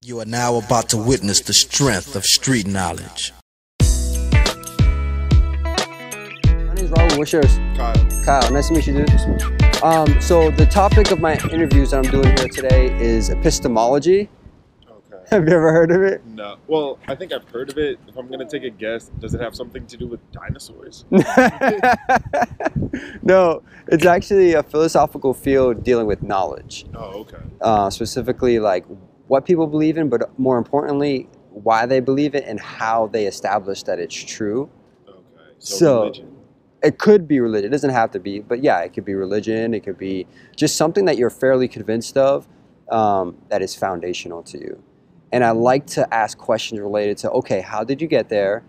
You are now about to witness the strength of street knowledge. My name's Raul. What's yours? Kyle. Nice to meet you, dude. So the topic of my interviews that I'm doing here today is epistemology. Okay. Have you ever heard of it? No. Well, I think I've heard of it. If I'm going to take a guess, does it have something to do with dinosaurs? No, it's actually a philosophical field dealing with knowledge. Oh, okay. Specifically, like what people believe in, but more importantly, why they believe it and how they establish that it's true. Okay. So religion. It could be religion. It doesn't have to be, but yeah, it could be religion. It could be just something that you're fairly convinced of that is foundational to you. And I like to ask questions related to, okay, how did you get there?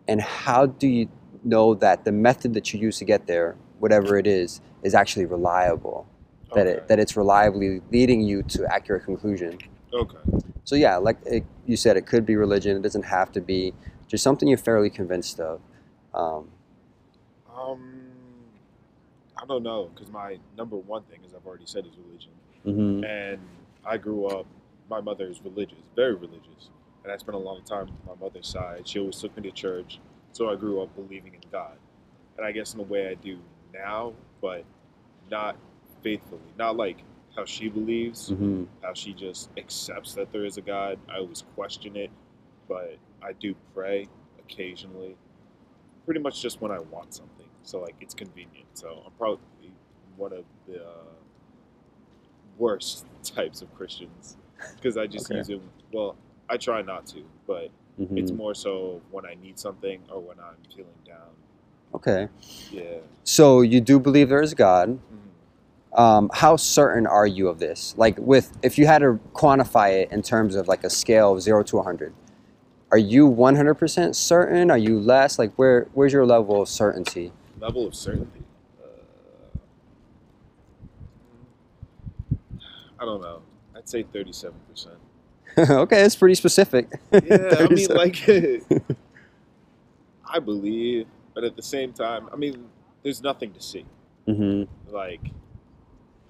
And how do you know that the method that you use to get there, whatever it is actually reliable? Okay. That it's reliably leading you to accurate conclusion. Okay. So yeah, like you said, it could be religion. It doesn't have to be. Just something you're fairly convinced of. I don't know, because my number one thing, as I've already said, is religion. Mm-hmm. And I grew up, my mother is religious, very religious. And I spent a long time on my mother's side. She always took me to church. So I grew up believing in God. And I guess in a way I do now, but not faithfully. Not like how she believes, Mm-hmm. how she just accepts that there is a God. I always question it, but I do pray occasionally. Pretty much just when I want something. So like it's convenient. So I'm probably one of the worst types of Christians because I just use it. Well, I try not to, but Mm-hmm. it's more so when I need something or when I'm feeling down. Okay. Yeah. So you do believe there is God. Mm-hmm. How certain are you of this? Like if you had to quantify it in terms of like a scale of 0 to 100, are you 100% certain? Are you less? Like where's your level of certainty? Level of certainty. I don't know. I'd say 37%. Okay, it's pretty specific. Yeah, I mean, like, I believe, but at the same time, I mean, there's nothing to see. Mm-hmm. Like,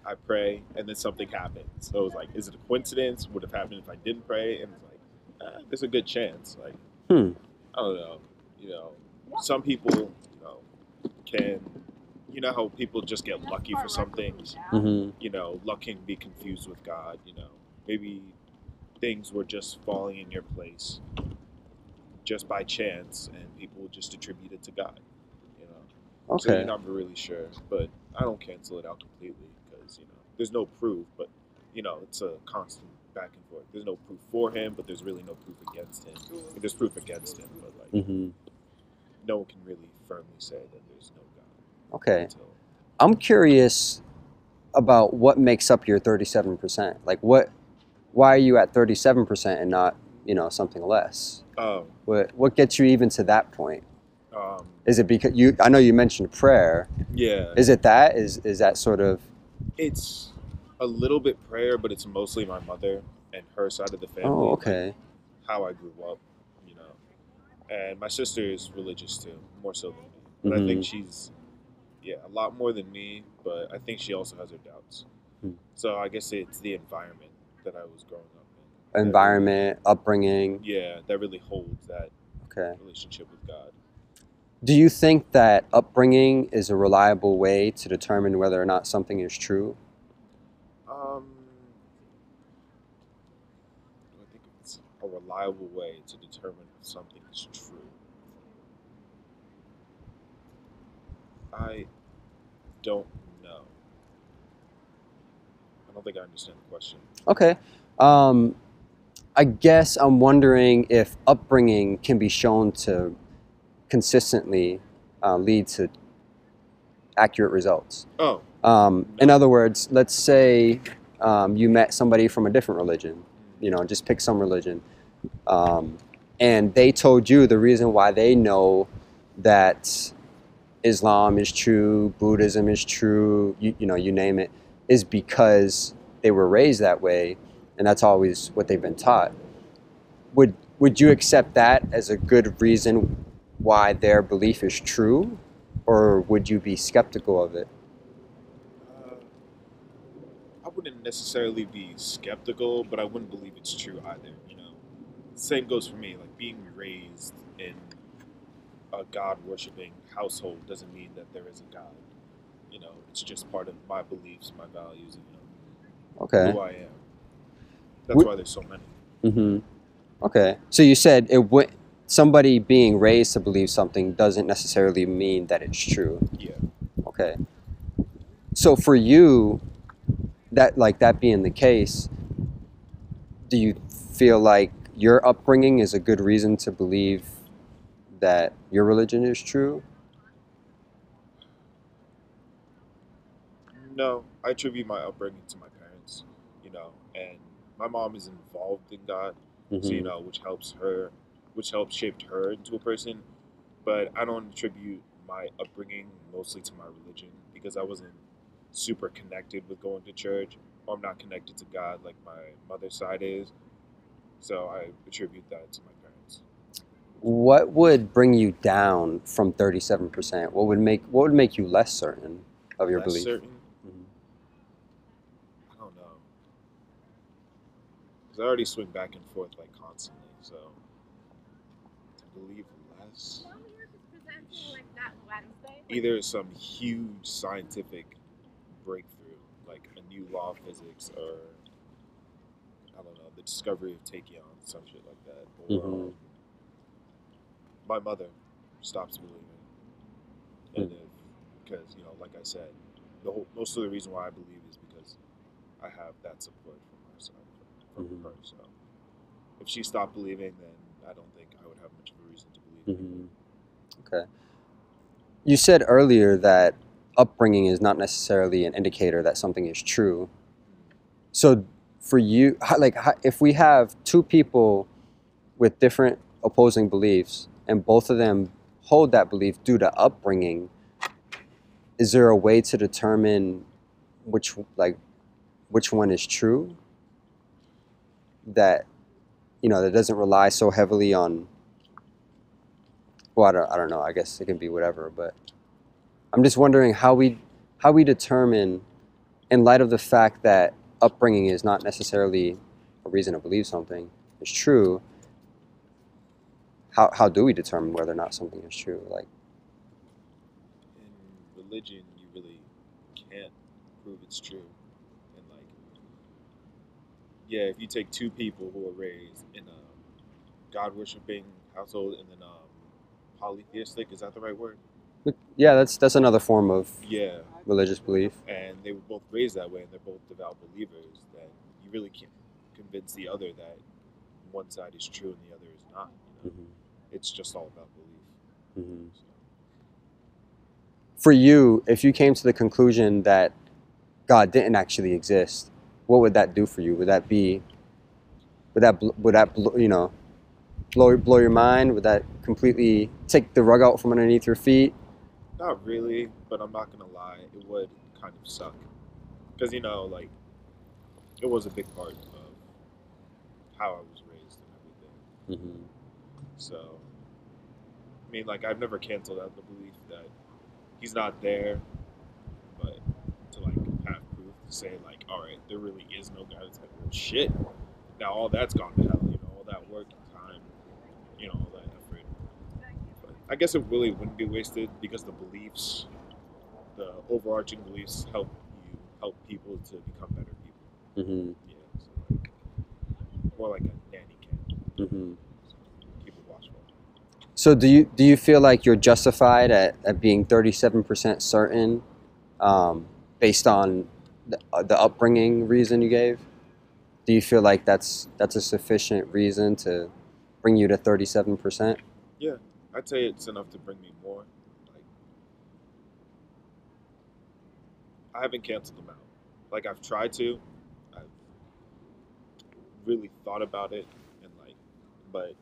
I pray, and then something happens. So it's like, is it a coincidence? Would have happened if I didn't pray? And it's like, there's a good chance. Like, I don't know. You know, some people, can, how people just get lucky for some things. Mm-hmm. Luck can be confused with God. Maybe things were just falling in your place just by chance, and people just attribute it to God. Okay. So you're not really sure, but I don't cancel it out completely because there's no proof. But it's a constant back and forth. There's no proof for him, but there's really no proof against him. There's proof against him, but like no one can really firmly say that there's no God. Okay. I'm curious about what makes up your 37%. Like why are you at 37% and not, something less? What gets you even to that point? Is it because I know you mentioned prayer. Yeah. Is it that? Is that sort of? It's a little bit prayer, but it's mostly my mother and her side of the family. Oh, okay. Like how I grew up, and my sister is religious too, more so than me. But I think she's, a lot more than me, but I think she also has her doubts. So I guess it's the environment that I was growing up in. Environment, upbringing. Yeah, that really holds that Okay. relationship with God. Do you think that upbringing is a reliable way to determine whether or not something is true? I think it's a reliable way to determine if something is true. I don't know. I don't think I understand the question. Okay. I guess I'm wondering if upbringing can be shown to consistently lead to accurate results. Oh. In other words, let's say you met somebody from a different religion, just pick some religion, and they told you the reason why they know that Islam is true, Buddhism is true, you name it, is because they were raised that way, and that's always what they've been taught. Would you accept that as a good reason why their belief is true, or would you be skeptical of it? I wouldn't wouldn't necessarily be skeptical, but I wouldn't believe it's true either. Same goes for me. Like being raised in a God worshiping household doesn't mean that there is a God. It's just part of my beliefs, my values, and Okay. who I am. That's why there's so many. Mm-hmm. Okay. So you said somebody being raised to believe something doesn't necessarily mean that it's true. Yeah. Okay. So for you, that being the case, do you feel like your upbringing is a good reason to believe that your religion is true? No, I attribute my upbringing to my parents, and my mom is involved in God, Mm-hmm. so, which helped shaped her into a person, but I don't attribute my upbringing mostly to my religion because I wasn't super connected with going to church, or I'm not connected to God like my mother's side is, so I attribute that to my parents. What would bring you down from 37%? What would make you less certain of your Less belief? certain? Mhm. I don't know. Because I already swing back and forth like constantly, so to believe less. Either some huge scientific breakthrough, like a new law of physics, or I don't know, the discovery of tachyon, some shit like that, or Mm-hmm. my mother stops believing, and because like I said, most of the reason why I believe is because I have that support from my side, from Mm-hmm. her. So if she stopped believing, then I don't think I would have much of a reason to believe. Mm-hmm. Okay. You said earlier that upbringing is not necessarily an indicator that something is true. So for you, if we have two people with different opposing beliefs and both of them hold that belief due to upbringing, is there a way to determine which one is true? That that doesn't rely so heavily on. Well, I don't know. I guess it can be whatever, but I'm just wondering how we determine, in light of the fact that upbringing is not necessarily a reason to believe something is true. How do we determine whether or not something is true? Like In religion, you really can't prove it's true, and if you take two people who are raised in a God worshiping household and then polytheistic, is that the right word? yeah, that's another form of Yeah. religious belief. And they were both raised that way, and they're both devout believers. Then you really can't convince the other that one side is true and the other is not. Mm-hmm. It's just all about belief. Mm-hmm. So. For you, if you came to the conclusion that God didn't actually exist, what would that do for you? Would that blow your mind? Would that completely take the rug out from underneath your feet? Not really, but I'm not gonna lie, it would kind of suck because it was a big part of how I was raised and everything. Mm-hmm. So, I've never canceled out the belief that he's not there, but to have proof to say all right, there really is no God. It's well, shit. Now all that's gone to hell. All that work and time, all that effort. But I guess it really wouldn't be wasted because the beliefs, the overarching beliefs, help people to become better people. Mm-hmm. Yeah, so more like a nanny can. Mm-hmm. So keep it watchful. So do you feel like you're justified at being 37% certain, based on the upbringing reason you gave? Do you feel like that's a sufficient reason to bring you to 37%? Yeah, I'd say it's enough to bring me more. I haven't canceled them out. I've tried to. I've really thought about it, and but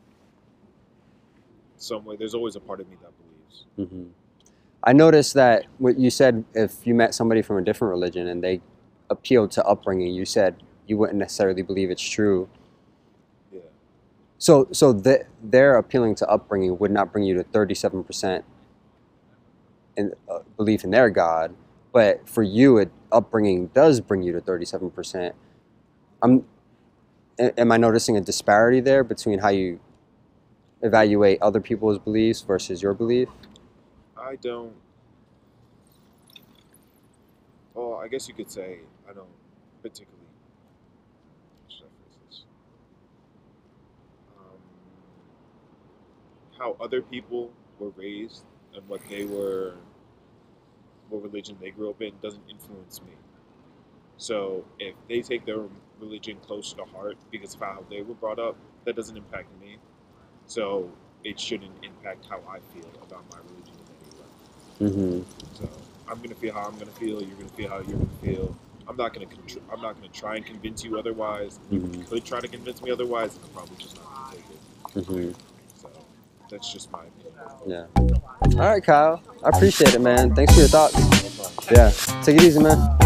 somewhere there's always a part of me that believes. Mm-hmm. I noticed that what you said, if you met somebody from a different religion and they appealed to upbringing, you said you wouldn't necessarily believe it's true. Yeah. So their appealing to upbringing would not bring you to 37% in belief in their God, But for you, upbringing does bring you to 37%. Am I noticing a disparity there between how you evaluate other people's beliefs versus your belief? I don't. Well, I guess you could say I don't particularly. How should I phrase this? How other people were raised and what religion they grew up in doesn't influence me. So if they take their religion closer to heart because of how they were brought up, that doesn't impact me. So it shouldn't impact how I feel about my religion in any way. So I'm gonna feel how I'm gonna feel. You're gonna feel how you're gonna feel. I'm not gonna try and convince you otherwise. You could try to convince me otherwise, and I'm probably just not gonna take it. So that's just my opinion. Yeah. All right, Kyle. I appreciate it, man. Thanks for your thoughts. Yeah. Take it easy, man.